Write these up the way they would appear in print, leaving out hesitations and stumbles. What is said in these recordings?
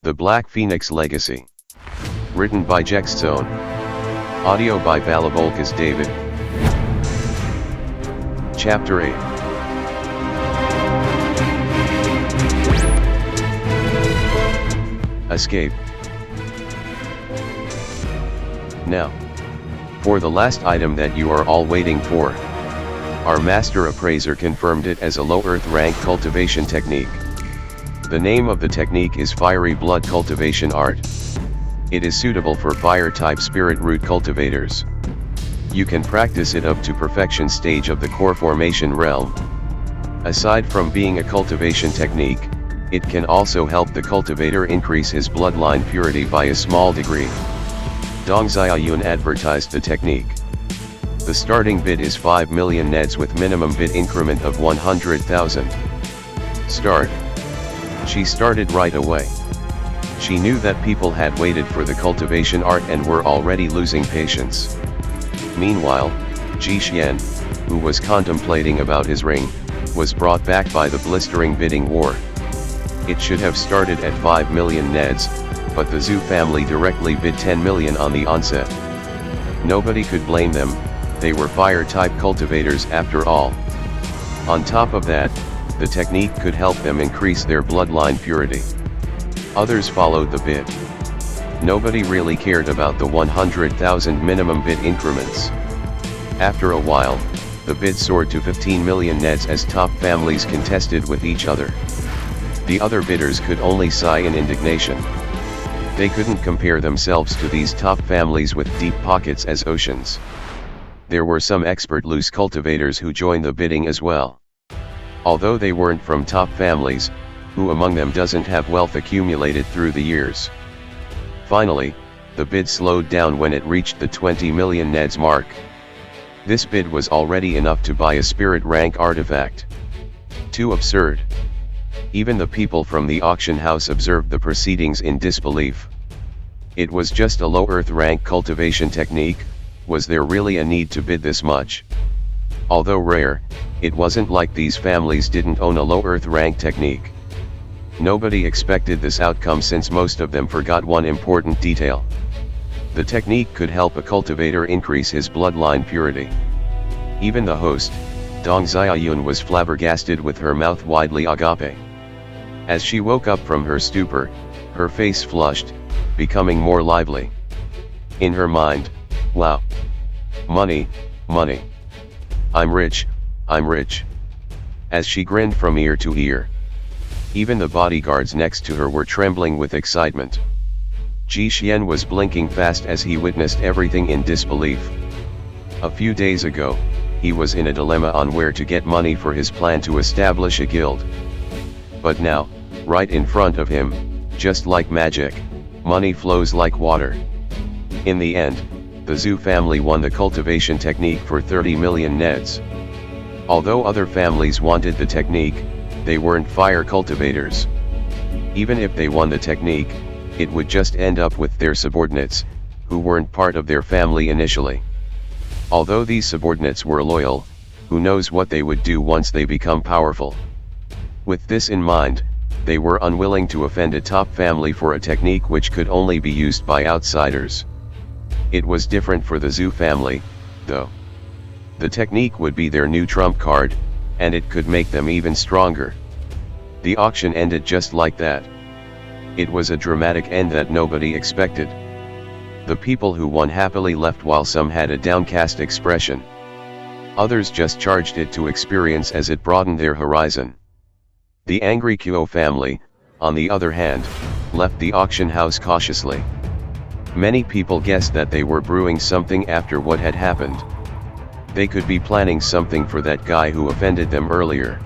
The Black Phoenix Legacy. Written by Jhexzone. Audio by Balabolkas David. Chapter 8. Escape. Now, for the last item that you are all waiting for. Our master appraiser confirmed it as a low earth rank cultivation technique. The name of the technique is Fiery Blood Cultivation Art. It is suitable for fire-type spirit root cultivators. You can practice it up to perfection stage of the core formation realm. Aside from being a cultivation technique, it can also help the cultivator increase his bloodline purity by a small degree. Cuo Yun'er advertised the technique. The starting bid is 5 million neds with minimum bid increment of 100,000. Start. She started right away. She knew that people had waited for the cultivation art and were already losing patience. Meanwhile, Ji Xuan, who was contemplating about his ring, was brought back by the blistering bidding war. It should have started at 5 million neds, but the Zhu family directly bid 10 million on the onset. Nobody could blame them, they were fire-type cultivators after all. On top of that, the technique could help them increase their bloodline purity. Others followed the bid. Nobody really cared about the 100,000 minimum bid increments. After a while, the bid soared to 15 million neds as top families contested with each other. The other bidders could only sigh in indignation. They couldn't compare themselves to these top families with deep pockets as oceans. There were some expert loose cultivators who joined the bidding as well. Although they weren't from top families, who among them doesn't have wealth accumulated through the years? Finally, the bid slowed down when it reached the 20 million neds mark. This bid was already enough to buy a spirit rank artifact. Too absurd. Even the people from the auction house observed the proceedings in disbelief. It was just a low earth rank cultivation technique. Was there really a need to bid this much? Although rare, it wasn't like these families didn't own a low earth rank technique. Nobody expected this outcome since most of them forgot one important detail. The technique could help a cultivator increase his bloodline purity. Even the host, Dong Xiaoyun, was flabbergasted with her mouth widely agape. As she woke up from her stupor, her face flushed, becoming more lively. In her mind, wow. Money, money. I'm rich, I'm rich. As she grinned from ear to ear. Even the bodyguards next to her were trembling with excitement. Ji Xuan was blinking fast as he witnessed everything in disbelief. A few days ago, he was in a dilemma on where to get money for his plan to establish a guild. But now, right in front of him, just like magic, money flows like water. In the end, the Zhu family won the cultivation technique for 30 million neds. Although other families wanted the technique, they weren't fire cultivators. Even if they won the technique, it would just end up with their subordinates, who weren't part of their family initially. Although these subordinates were loyal, who knows what they would do once they become powerful. With this in mind, they were unwilling to offend a top family for a technique which could only be used by outsiders. It was different for the Zhu family, though. The technique would be their new trump card, and it could make them even stronger. The auction ended just like that. It was a dramatic end that nobody expected. The people who won happily left while some had a downcast expression. Others just charged it to experience as it broadened their horizon. The angry Cuo family, on the other hand, left the auction house cautiously. Many people guessed that they were brewing something after what had happened. They could be planning something for that guy who offended them earlier.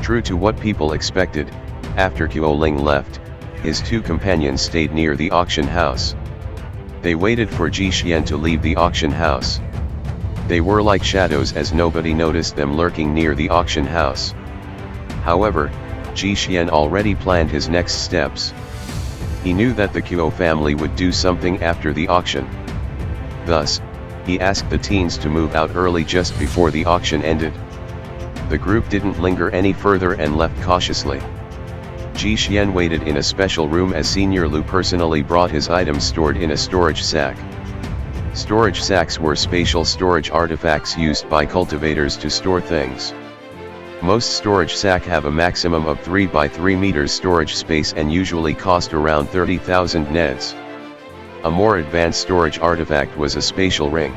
True to what people expected, after Cuo Ling left, his two companions stayed near the auction house. They waited for Ji Xuan to leave the auction house. They were like shadows as nobody noticed them lurking near the auction house. However, Ji Xuan already planned his next steps. He knew that the Cuo family would do something after the auction. Thus, he asked the teens to move out early just before the auction ended. The group didn't linger any further and left cautiously. Jhexzone waited in a special room as Senior Lu personally brought his items stored in a storage sack. Storage sacks were spatial storage artifacts used by cultivators to store things. Most storage sacks have a maximum of 3 by 3 meters storage space and usually cost around 30,000 neds. A more advanced storage artifact was a spatial ring.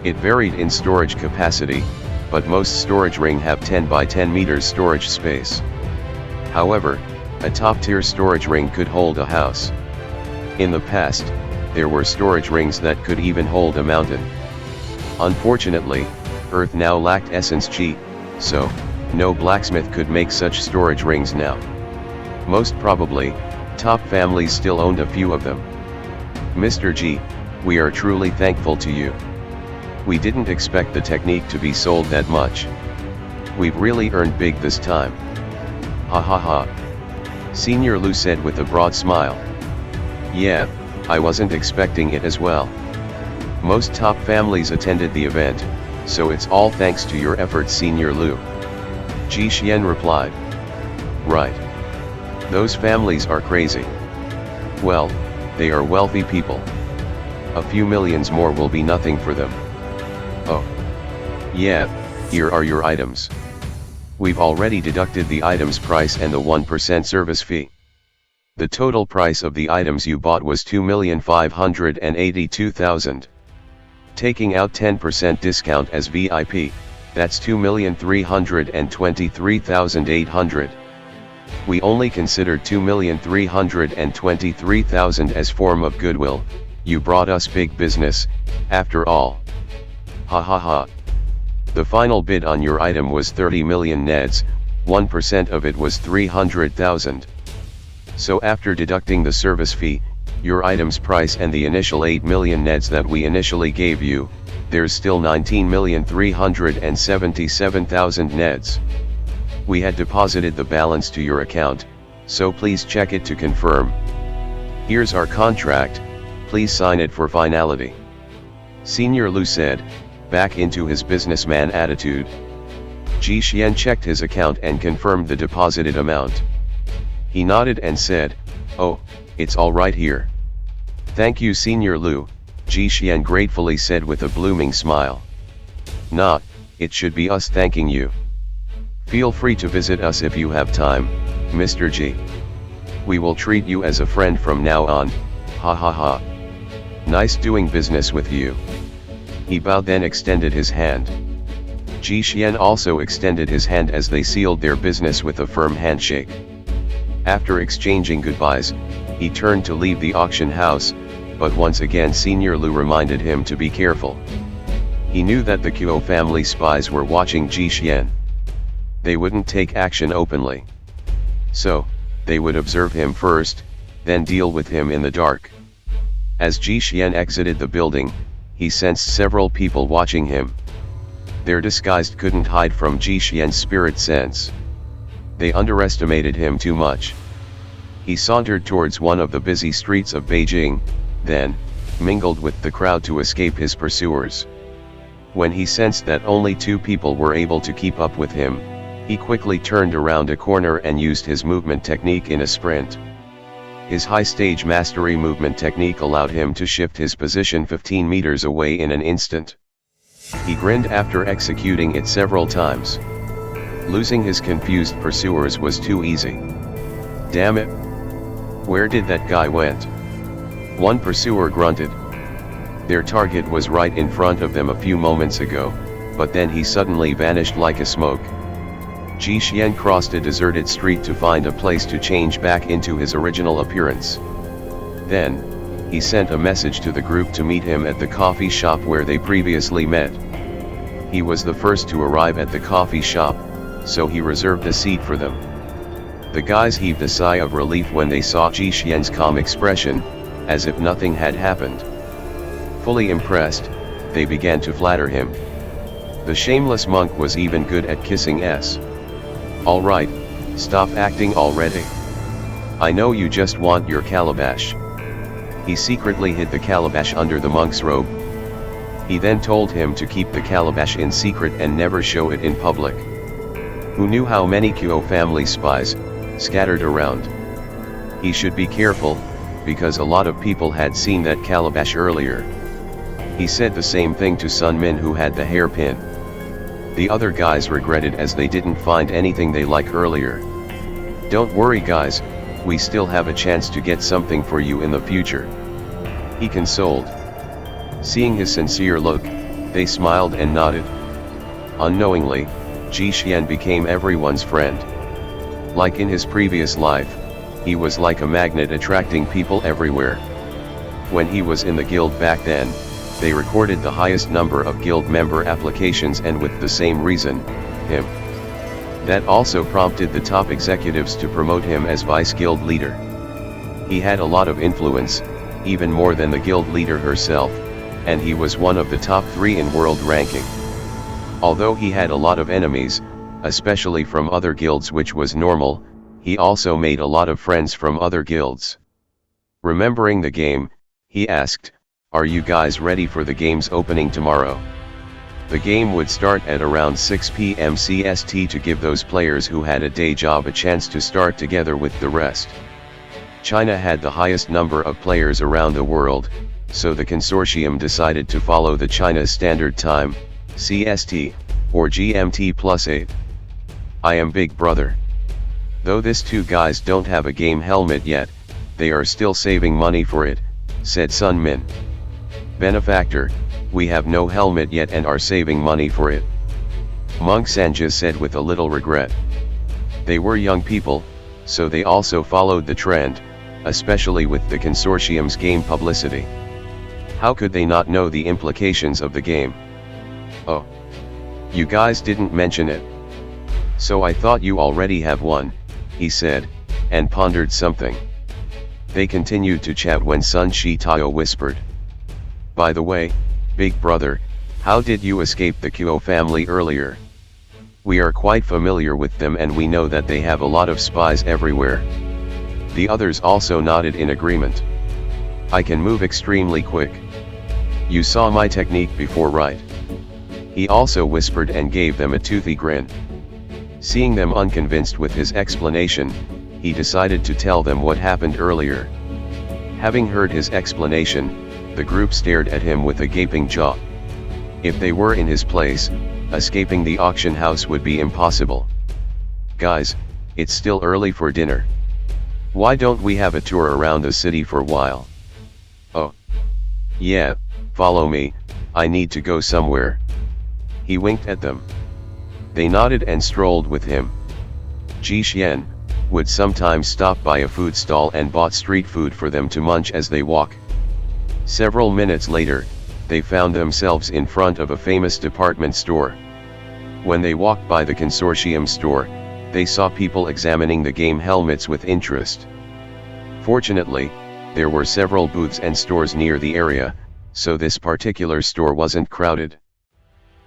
It varied in storage capacity, but most storage ring have 10 by 10 meters storage space. However, a top-tier storage ring could hold a house. In the past, there were storage rings that could even hold a mountain. Unfortunately, Earth now lacked essence G, so no blacksmith could make such storage rings now. Most probably, top families still owned a few of them. Mr. G, we are truly thankful to you. We didn't expect the technique to be sold that much. We've really earned big this time. Ha ha ha. Senior Lu said with a broad smile. Yeah, I wasn't expecting it as well. Most top families attended the event, so it's all thanks to your efforts, Senior Lu. Jhexzone replied. Right. Those families are crazy. Well, they are wealthy people. A few millions more will be nothing for them. Oh. Yeah, here are your items. We've already deducted the item's price and the 1% service fee. The total price of the items you bought was 2,582,000. Taking out 10% discount as VIP, that's 2,323,800. We only considered 2,323,000 as form of goodwill. You brought us big business, after all. Ha ha ha. The final bid on your item was 30 million neds, 1% of it was 300,000. So after deducting the service fee, your item's price and the initial 8 million neds that we initially gave you, there's still 19,377,000 neds. We had deposited the balance to your account, so please check it to confirm. Here's our contract, please sign it for finality. Senior Lu said, back into his businessman attitude. Jhexzone checked his account and confirmed the deposited amount. He nodded and said, oh, it's all right here. Thank you, Senior Lu, Jhexzone gratefully said with a blooming smile. Nah, it should be us thanking you. Feel free to visit us if you have time, Mr. G. We will treat you as a friend from now on, ha ha ha. Nice doing business with you. He bowed then extended his hand. Jhexzone also extended his hand as they sealed their business with a firm handshake. After exchanging goodbyes, he turned to leave the auction house, but once again Senior Lu reminded him to be careful. He knew that the Cuo family spies were watching Jhexzone. They wouldn't take action openly. So, they would observe him first, then deal with him in the dark. As Jhexzone exited the building, he sensed several people watching him. Their disguise couldn't hide from Jhexzone's spirit sense. They underestimated him too much. He sauntered towards one of the busy streets of Beijing, then mingled with the crowd to escape his pursuers. When he sensed that only 2 people were able to keep up with him, he quickly turned around a corner and used his movement technique in a sprint. His high-stage mastery movement technique allowed him to shift his position 15 meters away in an instant. He grinned after executing it several times. Losing his confused pursuers was too easy. Damn it! Where did that guy went? One pursuer grunted. Their target was right in front of them a few moments ago, but then he suddenly vanished like a smoke. Jhexzone crossed a deserted street to find a place to change back into his original appearance. Then, he sent a message to the group to meet him at the coffee shop where they previously met. He was the first to arrive at the coffee shop, so he reserved a seat for them. The guys heaved a sigh of relief when they saw Jhexzone's calm expression, as if nothing had happened. Fully impressed, they began to flatter him. The shameless monk was even good at kissing ass. All right, stop acting already. I know you just want your calabash. He secretly hid the calabash under the monk's robe. He then told him to keep the calabash in secret and never show it in public. Who knew how many Cuo family spies, scattered around. He should be careful, because a lot of people had seen that calabash earlier. He said the same thing to Sun Min, who had the hairpin. The other guys regretted as they didn't find anything they like earlier. Don't worry guys, we still have a chance to get something for you in the future. He consoled. Seeing his sincere look, they smiled and nodded. Unknowingly, Ji Xuan became everyone's friend. Like in his previous life, he was like a magnet attracting people everywhere. When he was in the guild back then, they recorded the highest number of guild member applications, and with the same reason, him. That also prompted the top executives to promote him as vice guild leader. He had a lot of influence, even more than the guild leader herself, and he was one of the top 3 in world ranking. Although he had a lot of enemies, especially from other guilds, which was normal, he also made a lot of friends from other guilds. Remembering the game, he asked, "Are you guys ready for the game's opening tomorrow?" The game would start at around 6 p.m. CST to give those players who had a day job a chance to start together with the rest. China had the highest number of players around the world, so the consortium decided to follow the China Standard Time, CST, or GMT +8. I am Big Brother. Though these 2 guys don't have a game helmet yet, they are still saving money for it, said Sun Min. Benefactor, we have no helmet yet and are saving money for it. Monk Sanja said with a little regret. They were young people, so they also followed the trend, especially with the consortium's game publicity. How could they not know the implications of the game? Oh. You guys didn't mention it. So I thought you already have one, he said, and pondered something. They continued to chat when Sun Shi Tao whispered. By the way, Big Brother, how did you escape the Cuo family earlier? We are quite familiar with them and we know that they have a lot of spies everywhere. The others also nodded in agreement. I can move extremely quick. You saw my technique before, right? He also whispered and gave them a toothy grin. Seeing them unconvinced with his explanation, he decided to tell them what happened earlier. Having heard his explanation, the group stared at him with a gaping jaw. If they were in his place, escaping the auction house would be impossible. Guys, it's still early for dinner. Why don't we have a tour around the city for a while? Oh. Yeah, follow me, I need to go somewhere. He winked at them. They nodded and strolled with him. Ji Xuan would sometimes stop by a food stall and bought street food for them to munch as they walk. Several minutes later, they found themselves in front of a famous department store. When they walked by the consortium store, they saw people examining the game helmets with interest. Fortunately, there were several booths and stores near the area, so this particular store wasn't crowded.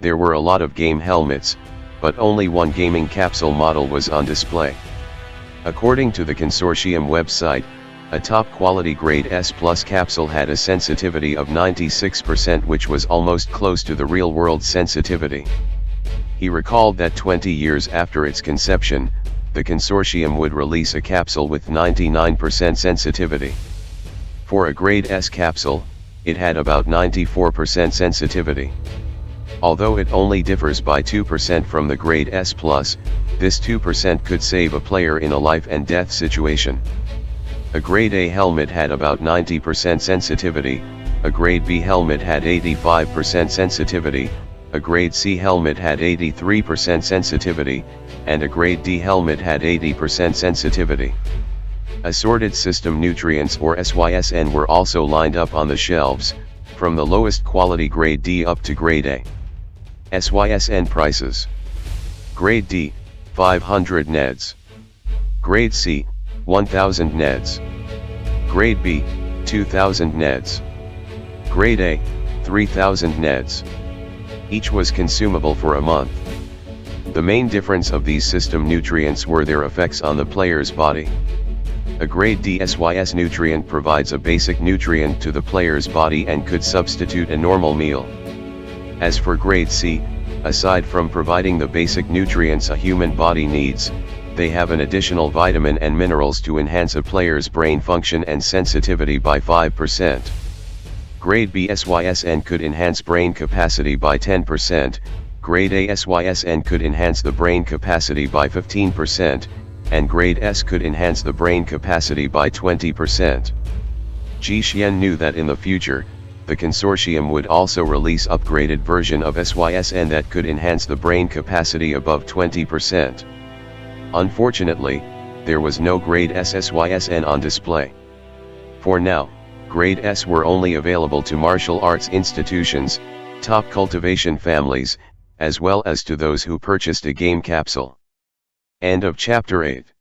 There were a lot of game helmets, but only one gaming capsule model was on display. According to the consortium website, a top-quality grade S Plus capsule had a sensitivity of 96%, which was almost close to the real-world sensitivity. He recalled that 20 years after its conception, the consortium would release a capsule with 99% sensitivity. For a grade S capsule, it had about 94% sensitivity. Although it only differs by 2% from the grade S Plus, this 2% could save a player in a life and death situation. A grade A helmet had about 90% sensitivity, a grade B helmet had 85% sensitivity, a grade C helmet had 83% sensitivity, and a grade D helmet had 80% sensitivity. Assorted system nutrients or SYSN were also lined up on the shelves, from the lowest quality grade D up to grade A. SYSN prices. Grade D, 500 NEDs. Grade C, 1000 NEDs. Grade B, 2000 NEDs. Grade A, 3000 NEDs. Each was consumable for a month. The main difference of these system nutrients were their effects on the player's body. A grade D SYS nutrient provides a basic nutrient to the player's body and could substitute a normal meal. As for grade C, aside from providing the basic nutrients a human body needs, They have an additional vitamin and minerals to enhance a player's brain function and sensitivity by 5%. Grade B SYSN could enhance brain capacity by 10%, Grade A SYSN could enhance the brain capacity by 15%, and Grade S could enhance the brain capacity by 20%. Ji Xuan knew that in the future, the consortium would also release upgraded version of SYSN that could enhance the brain capacity above 20%. Unfortunately, there was no Grade S SYSN on display. For now, Grade S were only available to martial arts institutions, top cultivation families, as well as to those who purchased a game capsule. End of Chapter 8.